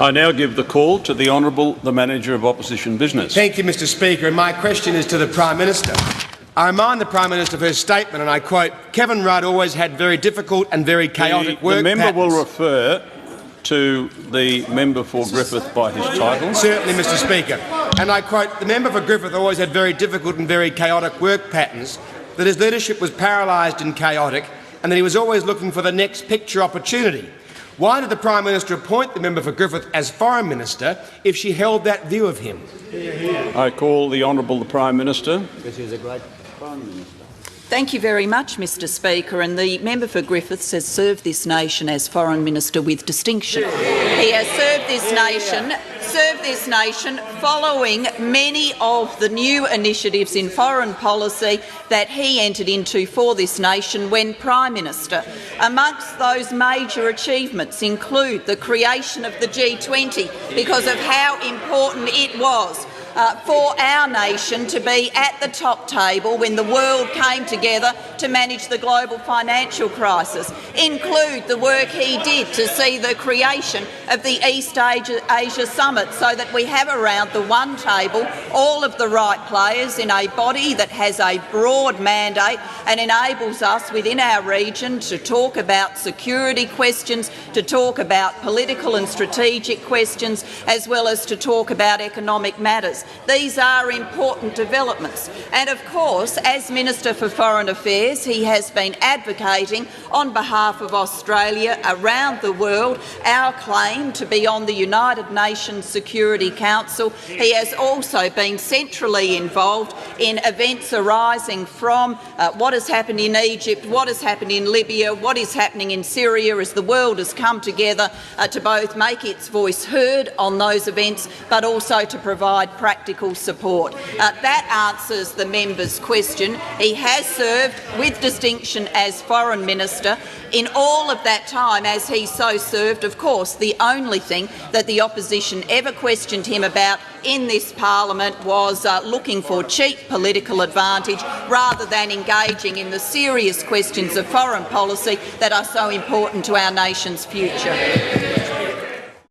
I now give the call to the Honourable the Manager of Opposition Business. Thank you, Mr Speaker, and my question is to the Prime Minister. I remind the Prime Minister of her statement, and I quote, "Kevin Rudd always had very difficult and very chaotic work patterns." The member will refer to the member for Griffith by his title. Certainly, Mr Speaker. And I quote, "The member for Griffith always had very difficult and very chaotic work patterns, that his leadership was paralysed and chaotic, and that he was always looking for the next picture opportunity." Why did the Prime Minister appoint the member for Griffith as Foreign Minister if she held that view of him? I call the Honourable the Prime Minister. Because he was a great Prime Minister. Thank you very much, Mr Speaker. And the member for Griffiths has served this nation as Foreign Minister with distinction. He has served this nation following many of the new initiatives in foreign policy that he entered into for this nation when Prime Minister. Amongst those major achievements include the creation of the G20 because of how important it was for our nation to be at the top table when the world came together to manage the global financial crisis, include the work he did to see the creation of the East Asia Summit so that we have around the one table all of the right players in a body that has a broad mandate and enables us within our region to talk about security questions, to talk about political and strategic questions, as well as to talk about economic matters. These are important developments. And of course, as Minister for Foreign Affairs, he has been advocating on behalf of Australia around the world our claim to be on the United Nations Security Council. He has also been centrally involved in events arising from what has happened in Egypt, what has happened in Libya, what is happening in Syria as the world has come together to both make its voice heard on those events but also to provide practical support. That answers the member's question. He has served with distinction as Foreign Minister. In all of that time, as he so served, of course, the only thing that the opposition ever questioned him about in this parliament was looking for cheap political advantage rather than engaging in the serious questions of foreign policy that are so important to our nation's future.